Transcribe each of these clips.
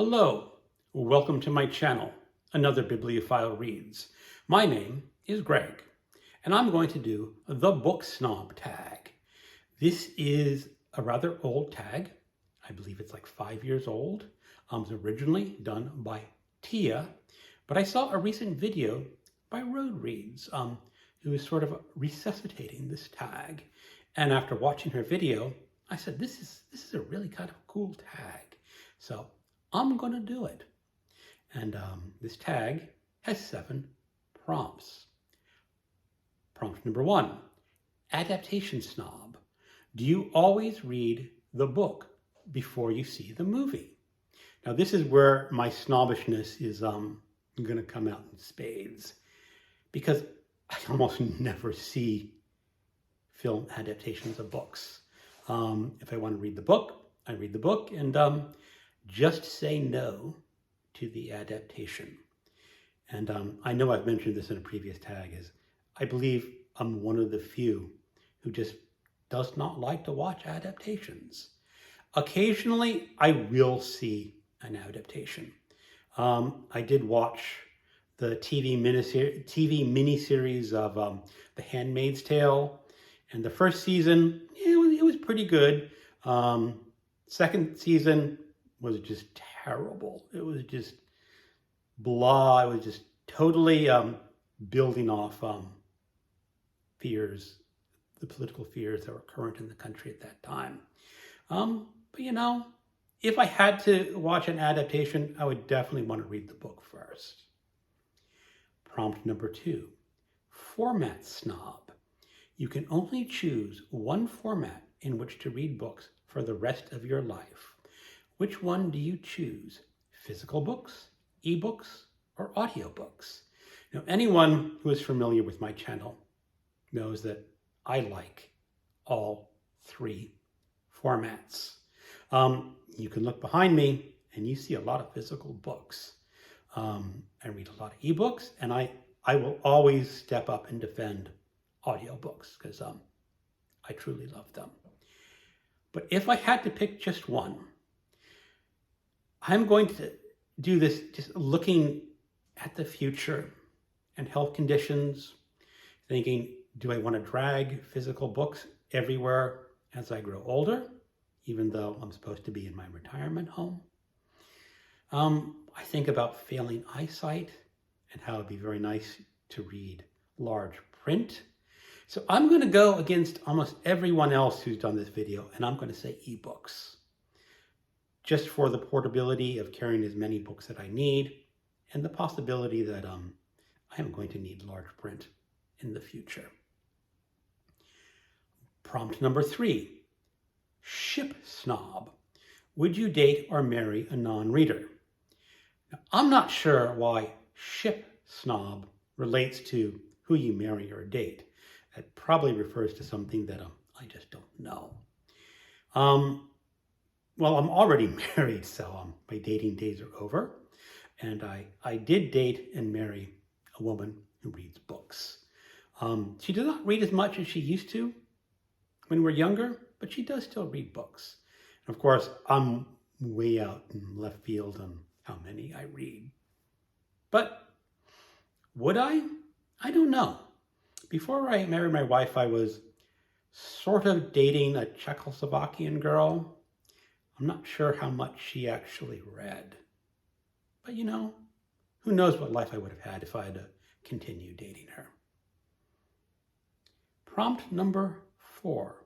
Hello, welcome to my channel, Another Bibliophile Reads. My name is Greg, and I'm going to do the Book Snob Tag. This is a rather old tag. I believe it's like 5 years old. It was originally done by Tia, but I saw a recent video by Road Reads, who is sort of resuscitating this tag. And after watching her video, I said, this is a really kind of cool tag. So I'm going to do it. And this tag has 7 prompts. Prompt number 1, Adaptation Snob. Do you always read the book before you see the movie? Now this is where my snobbishness is going to come out in spades, because I almost never see film adaptations of books. If I want to read the book, I read the book, and just say no to the adaptation. And I know I've mentioned this in a previous tag, is I believe I'm one of the few who just does not like to watch adaptations. Occasionally, I will see an adaptation. I did watch the TV miniseries of The Handmaid's Tale, and the first season, it was pretty good. Second season was just terrible. It was just blah. It was just totally building off fears, the political fears that were current in the country at that time. But you know, if I had to watch an adaptation, I would definitely want to read the book first. Prompt number 2, Format Snob. You can only choose one format in which to read books for the rest of your life. Which one do you choose? Physical books, ebooks, or audiobooks? Now, anyone who is familiar with my channel knows that I like all 3 formats. You can look behind me and you see a lot of physical books. I read a lot of ebooks, and I will always step up and defend audiobooks because I truly love them. But if I had to pick just one, I'm going to do this just looking at the future and health conditions, thinking, do I want to drag physical books everywhere as I grow older, even though I'm supposed to be in my retirement home? I think about failing eyesight and how it'd be very nice to read large print. So I'm going to go against almost everyone else who's done this video, and I'm going to say ebooks, just for the portability of carrying as many books that I need and the possibility that I am going to need large print in the future. Prompt number 3, Ship Snob. Would you date or marry a non-reader? Now, I'm not sure why Ship Snob relates to who you marry or date. It probably refers to something that I just don't know. Well, I'm already married, so my dating days are over. And I did date and marry a woman who reads books. She does not read as much as she used to when we were younger, but she does still read books. And of course, I'm way out in left field on how many I read. But would I? I don't know. Before I married my wife, I was sort of dating a Czechoslovakian girl. I'm not sure how much she actually read. But you know, who knows what life I would have had if I had continued dating her. Prompt number 4,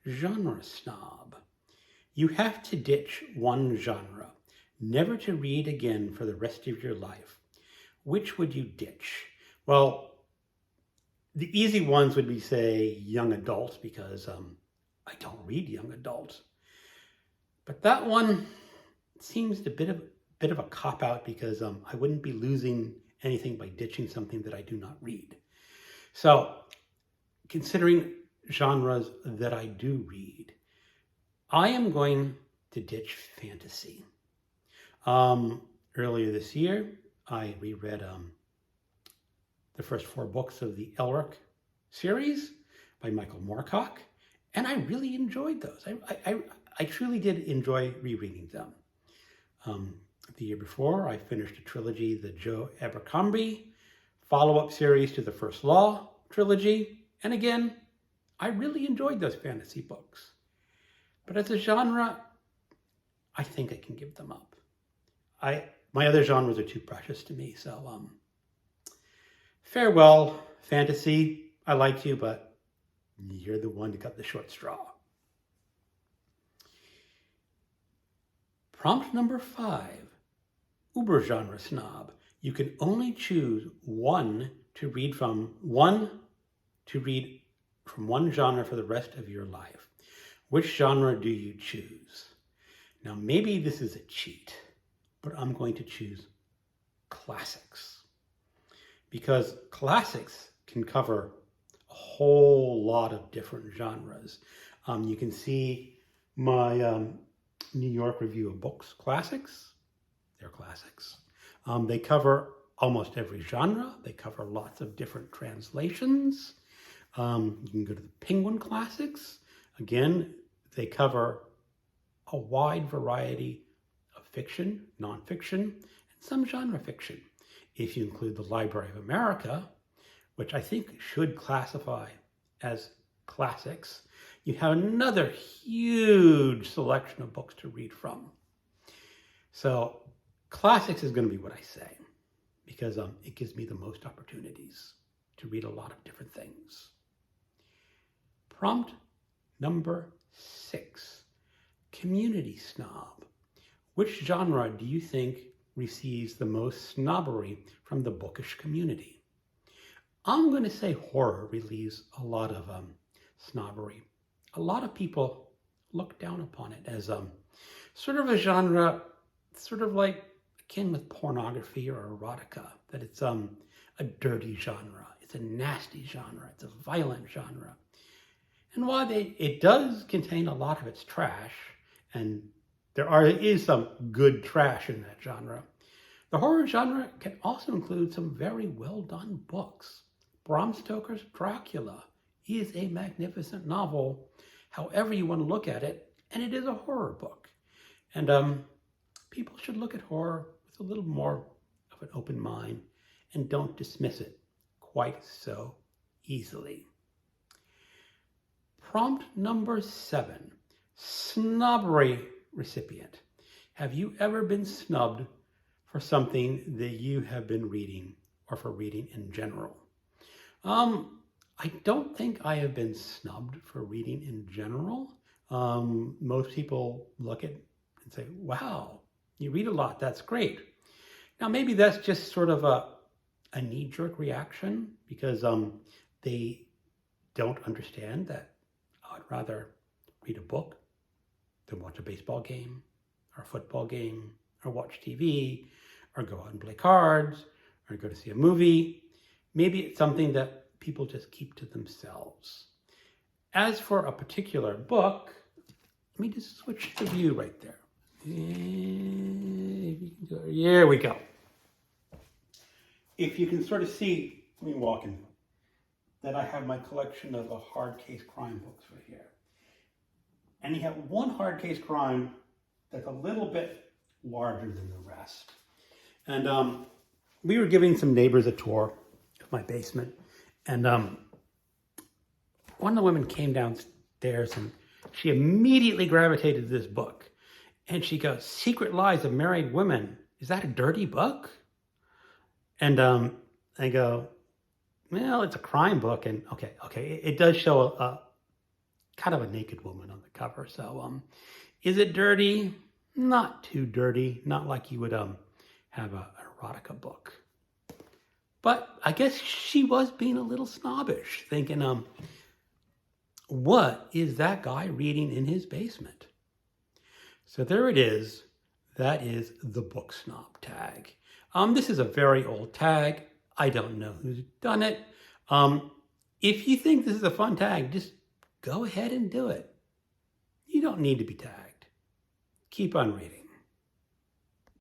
Genre Snob. You have to ditch one genre, never to read again for the rest of your life. Which would you ditch? Well, the easy ones would be, say, young adults, because I don't read young adults. But that one seems a bit of a cop-out, because I wouldn't be losing anything by ditching something that I do not read. So, considering genres that I do read, I am going to ditch fantasy. Earlier this year, I reread the first 4 books of the Elric series by Michael Moorcock, and I really enjoyed those. I truly did enjoy rereading them. The year before, I finished a trilogy, the Joe Abercrombie follow-up series to the First Law trilogy. And again, I really enjoyed those fantasy books. But as a genre, I think I can give them up. My other genres are too precious to me, so farewell, fantasy. I like you, but you're the one that got the short straw. Prompt number 5, Uber Genre Snob. You can only choose one to read from one genre for the rest of your life. Which genre do you choose? Now, maybe this is a cheat, but I'm going to choose classics, because classics can cover a whole lot of different genres. You can see my New York Review of Books classics. They're classics. They cover almost every genre. They cover lots of different translations. You can go to the Penguin Classics. Again, they cover a wide variety of fiction, nonfiction, and some genre fiction. If you include the Library of America, which I think should classify as classics, you have another huge selection of books to read from. So classics is going to be what I say, because it gives me the most opportunities to read a lot of different things. Prompt number 6, Community Snob. Which genre do you think receives the most snobbery from the bookish community? I'm going to say horror relieves a lot of snobbery. A lot of people look down upon it as sort of a genre, sort of like akin with pornography or erotica, that it's a dirty genre, it's a nasty genre, it's a violent genre. And while it does contain a lot of its trash, and there is some good trash in that genre, the horror genre can also include some very well done books. Bram Stoker's Dracula is a magnificent novel, however you want to look at it, and it is a horror book. And people should look at horror with a little more of an open mind and don't dismiss it quite so easily. Prompt number 7, Snobbery Recipient. Have you ever been snubbed for something that you have been reading, or for reading in general? I don't think I have been snubbed for reading in general. Most people look at it and say, wow, you read a lot, that's great. Now, maybe that's just sort of a knee-jerk reaction, because they don't understand that I'd rather read a book than watch a baseball game or a football game or watch TV or go out and play cards or go to see a movie. Maybe it's something that people just keep to themselves. As for a particular book, let me just switch the view right there. Here we go. If you can sort of see, let me walk in, that I have my collection of hard case crime books right here. And you have one hard case crime that's a little bit larger than the rest. And we were giving some neighbors a tour of my basement. And one of the women came downstairs and she immediately gravitated to this book. And she goes, Secret Lives of Married Women. Is that a dirty book? And I go, well, it's a crime book. And okay, it does show a kind of a naked woman on the cover. So is it dirty? Not too dirty. Not like you would have an erotica book. But I guess she was being a little snobbish, thinking, what is that guy reading in his basement? So there it is. That is the Book Snob tag. This is a very old tag. I don't know who's done it. If you think this is a fun tag, just go ahead and do it. You don't need to be tagged. Keep on reading.